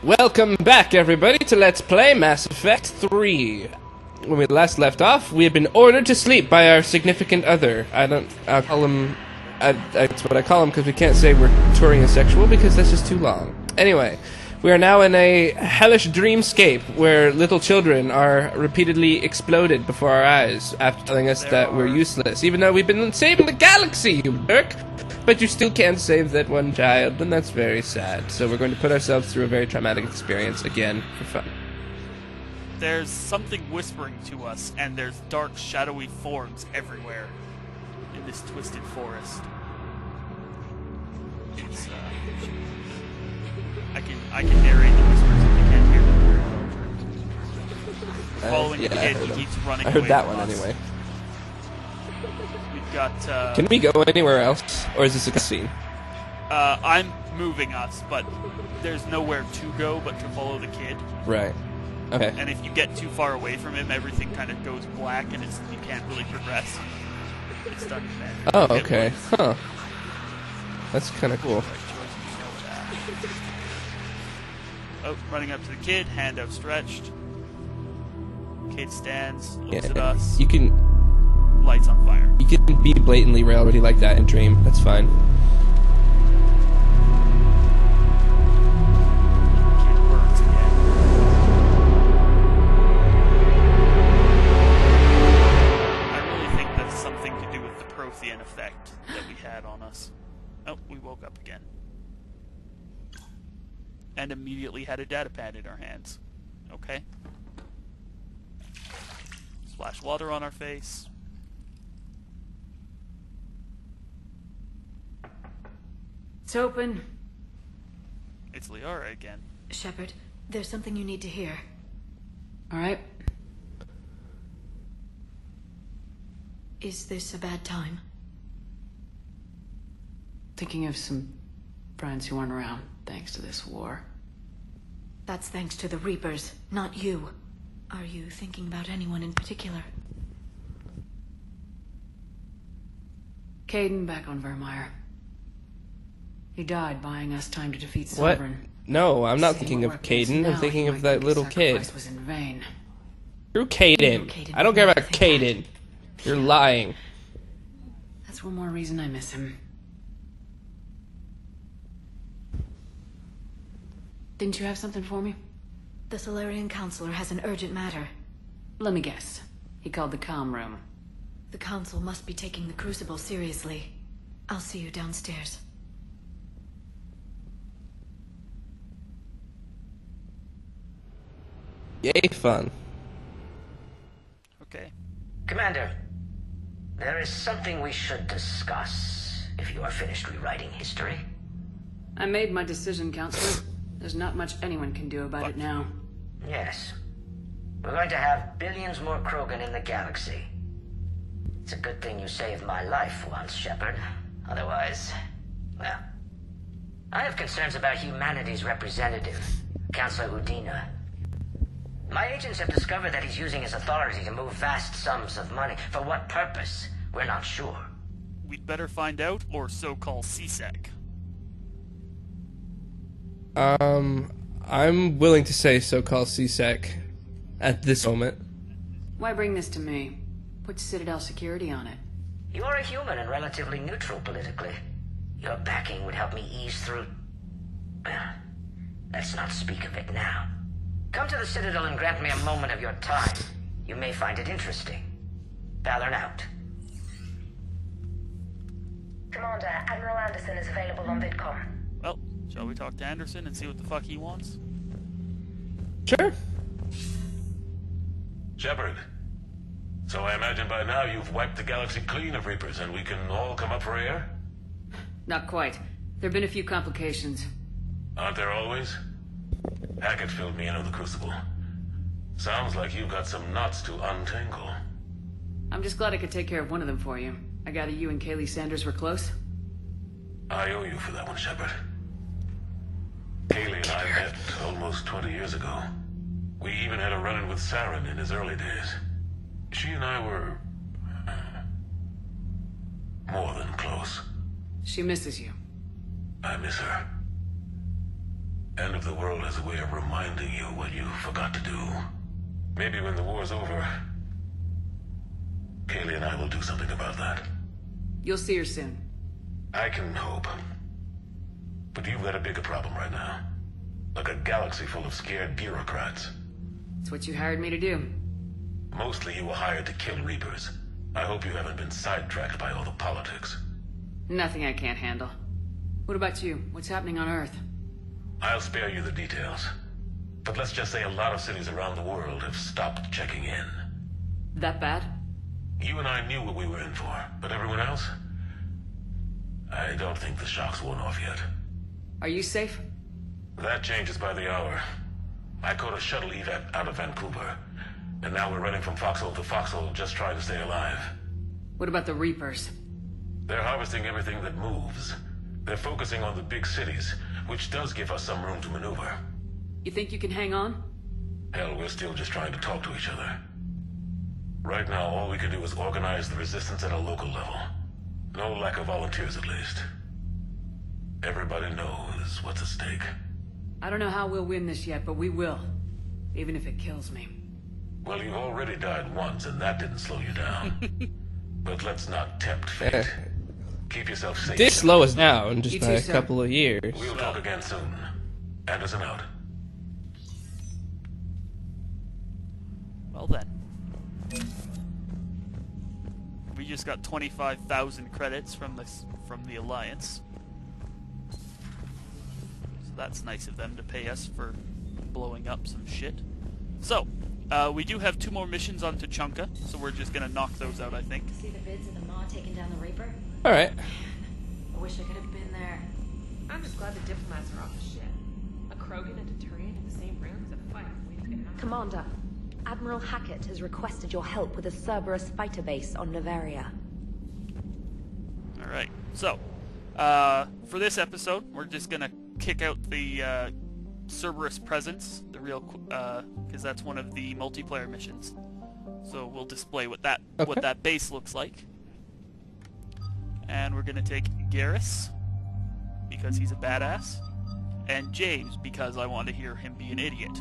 Welcome back, everybody, to Let's Play Mass Effect 3. When we last left off, we had been ordered to sleep by our significant other. I'll call him... that's what I call him, because we can't say we're touring asexual, because that's just too long. Anyway, we are now in a hellish dreamscape, where little children are repeatedly exploded before our eyes, after telling us that we're useless, even though we've been saving the galaxy, you jerk! But you still can't save that one child, and that's very sad. So we're going to put ourselves through a very traumatic experience again for fun. There's something whispering to us, and there's dark, shadowy forms everywhere in this twisted forest. It's, I can narrate the whispers if you can't hear them. We're following the kid, he keeps running away. I heard that from one us. anyway. We've got, Can we go anywhere else? Or is this a cutscene? I'm moving us, but there's nowhere to go but to follow the kid. Right. Okay. And if you get too far away from him, everything kind of goes black and you can't really progress. It's done then. Oh, okay. Huh. That's kind of cool. Oh, running up to the kid, hand outstretched. Kid stands, looks at Yeah, us. you can Lights on fire. be blatantly railroady like that in Dream. That's fine. Kid burns again. I really think that's something to do with the Prothean effect that we had on us. Oh, we woke up again. And immediately had a data pad in our hands. Okay. Splash water on our face. It's open. It's Liara again. Shepard, there's something you need to hear. All right. Is this a bad time? Thinking of some friends who aren't around, thanks to this war. That's thanks to the Reapers, not you. Are you thinking about anyone in particular? Caden back on Vermeer. He died buying us time to defeat What? Sovereign. No, I'm not Seeing thinking what of we're against Caden. I'm now, thinking he of might that think the little kid. sacrifice was in vain. Screw Caden. Caden I don't care would about never think Caden. You're lying. That's one more reason I miss him. Didn't you have something for me? The Solarian Counselor has an urgent matter. Let me guess. He called the comm room. The Council must be taking the Crucible seriously. I'll see you downstairs. Yay, fun. Okay. Commander, there is something we should discuss, if you are finished rewriting history. I made my decision, Counselor. There's not much anyone can do about it now. Yes. We're going to have billions more Krogan in the galaxy. It's a good thing you saved my life once, Shepard. Otherwise, well... I have concerns about humanity's representative, Councillor Udina. My agents have discovered that he's using his authority to move vast sums of money. For what purpose? We're not sure. We'd better find out, or so-called CSEC. I'm willing to say so-called CSEC at this moment. Why bring this to me? Put Citadel security on it. You're a human and relatively neutral politically. Your backing would help me ease through... Well, let's not speak of it now. Come to the Citadel and grant me a moment of your time. You may find it interesting. Valorn out. Commander, Admiral Anderson is available on VidCom. Well, shall we talk to Anderson and see what the fuck he wants? Sure. Shepard. So I imagine by now you've wiped the galaxy clean of Reapers and we can all come up for air? Not quite. There've been a few complications. Aren't there always? Hackett filled me in on the Crucible. Sounds like you've got some knots to untangle. I'm just glad I could take care of one of them for you. I gather you and Kaylee Sanders were close? I owe you for that one, Shepard. Kaylee and I met almost 20 years ago. We even had a run-in with Saren in his early days. She and I were... more than close. She misses you. I miss her. End of the world has a way of reminding you what you forgot to do. Maybe when the war's over, Kaylee and I will do something about that. You'll see her soon. I can hope. But you've got a bigger problem right now. Like a galaxy full of scared bureaucrats. It's what you hired me to do. Mostly you were hired to kill Reapers. I hope you haven't been sidetracked by all the politics. Nothing I can't handle. What about you? What's happening on Earth? I'll spare you the details. But let's just say a lot of cities around the world have stopped checking in. That bad? You and I knew what we were in for, but everyone else? I don't think the shock's worn off yet. Are you safe? That changes by the hour. I caught a shuttle evac out of Vancouver, and now we're running from foxhole to foxhole just trying to stay alive. What about the Reapers? They're harvesting everything that moves. They're focusing on the big cities, which does give us some room to maneuver. You think you can hang on? Hell, we're still just trying to talk to each other. Right now, all we can do is organize the resistance at a local level. No lack of volunteers, at least. Everybody knows what's at stake. I don't know how we'll win this yet, but we will. Even if it kills me. Well, you've already died once, and that didn't slow you down. But let's not tempt fate. Keep yourself safe. Did slow us down just You by too, a sir. couple of years. We'll talk again soon. Anderson out. Well then. We just got 25,000 credits from the Alliance. So that's nice of them to pay us for blowing up some shit. So, we do have 2 more missions on Tuchanka, so we're just gonna knock those out, I think. See the vids of the Maw taking down the Reaper? Alright. I wish I could have been there. I'm just glad the diplomats are off the ship. A Krogan and a Turian in the same room is a fight. We need to get enough. Commander, Admiral Hackett has requested your help with a Cerberus fighter base on Novaria. Alright, so, for this episode, we're just gonna kick out the, Cerberus presence, the real, because that's one of the multiplayer missions. So we'll display what that base looks like. And we're gonna take Garrus, because he's a badass, and James, because I want to hear him be an idiot.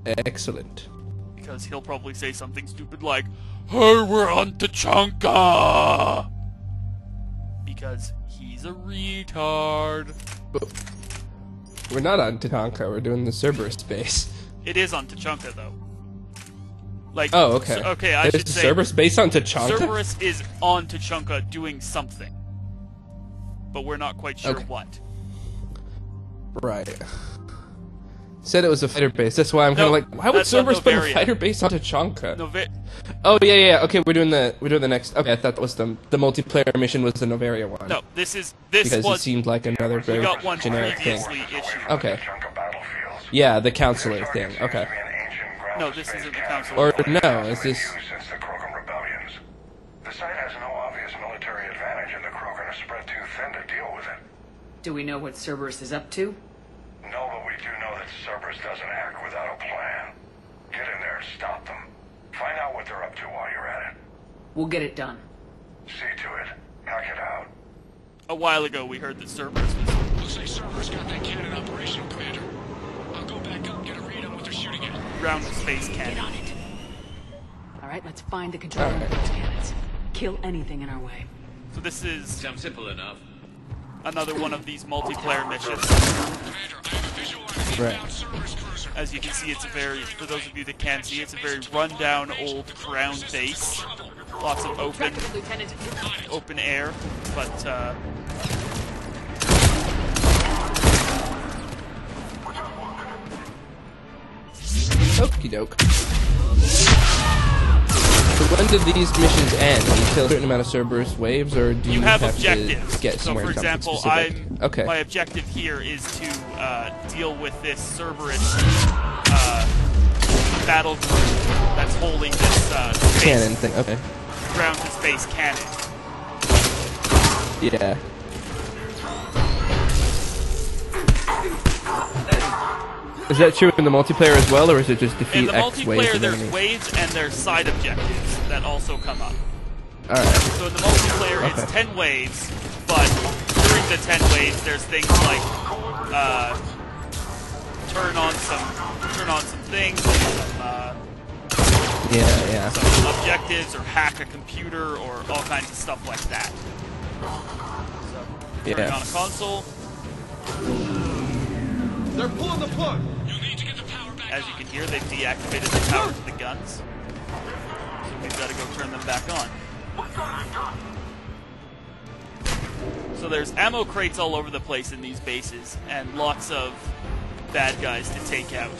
Excellent. Because he'll probably say something stupid like, "Hey, we're on Tuchanka!" Because he's a retard. We're not on Tatanka, we're doing the Cerberus base. It is on Tuchanka, though. Like, Oh, okay. Okay, I There's should a say Cerberus base on Tachanka? Cerberus is on Tuchanka doing something, but we're not quite sure Okay. what. Right. Said it was a fighter base. That's why I'm kind No, of like, why would that's on Cerberus put a Novaria. fighter base on Tachanka? No, Oh yeah. Okay, we're doing the next. Okay, I thought that was the multiplayer mission was the Novaria one. no, this because was it seemed like another we very got one generic thing. previously issued. Okay. Yeah, the counselor thing. Okay. No, this isn't the council. Or no, is this? Since the Krogan rebellions. The site has no obvious military advantage, and the Krogan are spread too thin to deal with it. Do we know what Cerberus is up to? No, but we do know that Cerberus doesn't act without a plan. Get in there and stop them. Find out what they're up to while you're at it. We'll get it done. See to it. Hack it out. A while ago, we heard that Cerberus was. Looks like Cerberus got that cannon operational, Commander. I'll go back up and get a read on what they're shooting at. Ground space cannon. Get on it. All right, let's find the controller of those cannons. Kill anything in our way. So this is Sounds simple enough. another one of these multiplayer missions. Commander, I have a visual on an Right. inbound Cerberus cruiser. As you can see, it's a very, for those of you that can't see, it's a very rundown old ground base. Lots of open air, but Okie doke. So when did these missions end? You kill a certain amount of Cerberus waves, or do you have to objectives. get So, somewhere for something example, specific? my objective here is to deal with this Cerberus battle group that's holding this Cannon thing. Okay. ground to space cannon. Yeah. Is that true in the multiplayer as well, or is it just In defeat the X waves multiplayer, of there's enemies? waves and there's side objectives that also come up. Alright. So in the multiplayer, Okay. it's 10 waves, but during the 10 ways, there's things like turn on some things, some objectives, or hack a computer, or all kinds of stuff like that. So, turning on a console. They're pulling the plug. You'll need to get the power back As you on. can hear, they've deactivated the power to the guns. So we've got to go turn them back on. So there's ammo crates all over the place in these bases, and lots of bad guys to take out.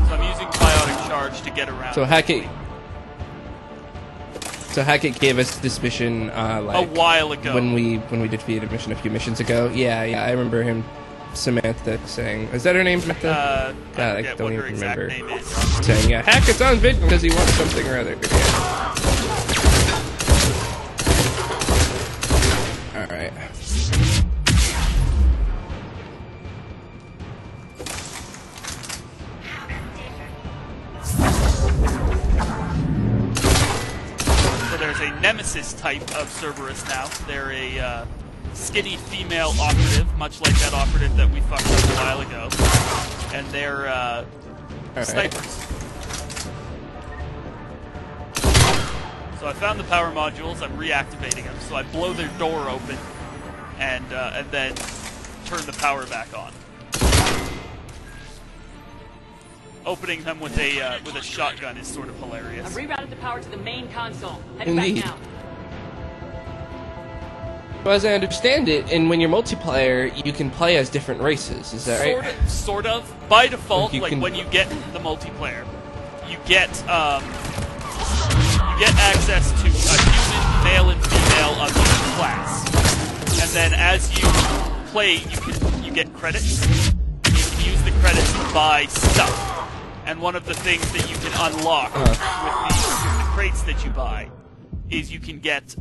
So I'm using biotic charge to get around. So Hackett gave us this mission like a while ago when we defeated a mission a few missions ago. Yeah, I remember him. Samantha saying, "Is that her name, Samantha?" I forget don't what her even exact remember. name is. Saying, "Yeah, Hackett's on video because he wants something or other." Yeah. All right. So there's a nemesis type of Cerberus now. They're a skinny female operative, much like that operative that we fucked up a while ago. And they're snipers. So I found the power modules, I'm reactivating them. So I blow their door open and then turn the power back on. Opening them with a shotgun is sort of hilarious. I've rerouted the power to the main console. Heading back Indeed. now. Well, as I understand it, and when you're multiplayer, you can play as different races. Is that right? Sort of. By default, You like can- when you get the multiplayer, you get access to a human, male and female of each class, and then as you play, you get credits. You can use the credits to buy stuff, and one of the things that you can unlock with the crates that you buy is you can get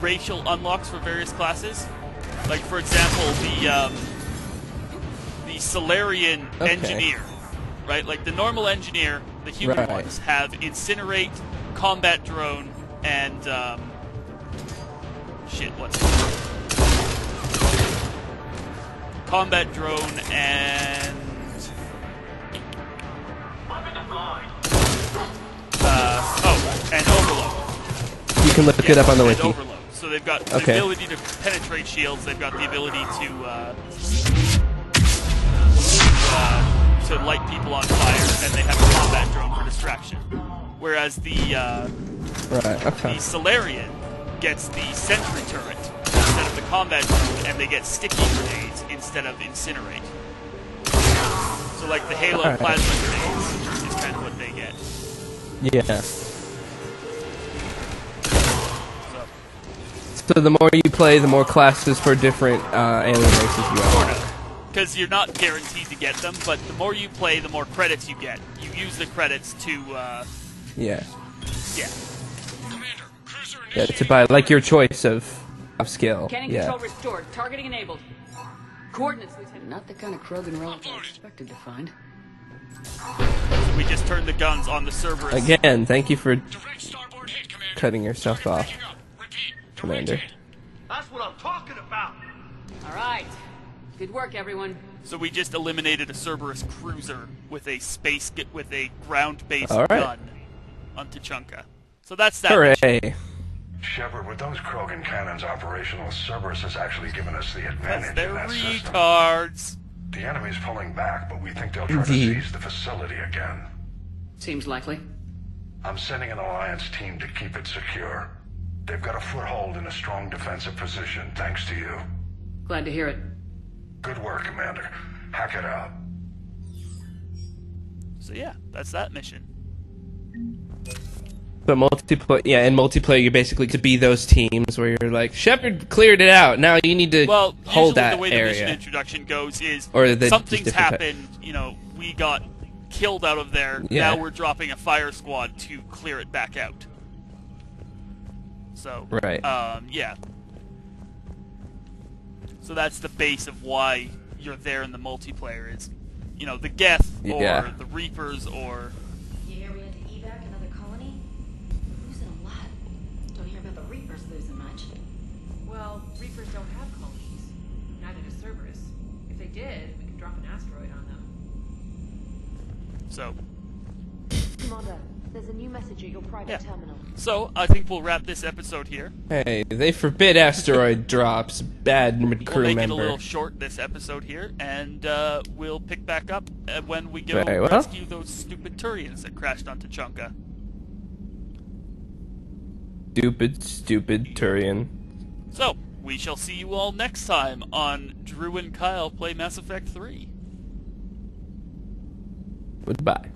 racial unlocks for various classes. Like, for example, the Solarian engineer, right? Like, the normal engineer, the human ones, have Incinerate, Combat Drone, and, what's it? Combat Drone and... and Overload. You can look it up on the wiki. Overload. So they've got the ability to penetrate shields. They've got the ability to light people on fire, and they have a combat drone for distraction. Whereas the Solarian gets the sentry turret instead of the combat drone, and they get sticky grenades instead of Incinerate. So like the Halo plasma grenades is kind of what they get. Yeah. So the more you play, the more classes for different alien races you have. Because you're not guaranteed to get them, but the more you play, the more credits you get. You use the credits to, Yeah, Commander, to buy, like, your choice of skill. Cannon control restored. Targeting enabled. Coordinates, Lieutenant. Not the kind of Krogan relic I expected to find. So we just turned the guns on the Cerberus. Again, thank you for cutting yourself off, Commander. That's what I'm talking about. All right. Good work, everyone. So we just eliminated a Cerberus cruiser with a ground-based gun on Tuchanka. So that's that. Hooray! Mission. Shepard, with those Krogan cannons operational, Cerberus has actually given us the advantage They're in that system. retards. The enemy's pulling back, but we think they'll try to seize the facility again. Seems likely. I'm sending an Alliance team to keep it secure. They've got a foothold in a strong defensive position, thanks to you. Glad to hear it. Good work, Commander. Hack it out. So yeah, that's that mission. But in multiplayer, you basically to be those teams where you're like, Shepard cleared it out. Now you need to hold that the way the area. mission introduction goes is Or something's happened. We got killed out of there. Yeah. Now we're dropping a fire squad to clear it back out. So yeah. So that's the base of why you're there in the multiplayer is, the Geth or the Reapers or. You hear we had to evac another colony? Who's in Reapers losing much. Well, Reapers don't have colonies. Neither does Cerberus. If they did, we could drop an asteroid on them. So, Commander, there's a new message at your private terminal. so I think we'll wrap this episode here. Hey, they forbid asteroid drops. Bad crew We'll make member. it a little short this episode here, and we'll pick back up when we go Very well. rescue those stupid Turians that crashed onto Chunka. Stupid Turian. So, we shall see you all next time on Drew and Kyle Play Mass Effect 3. Goodbye.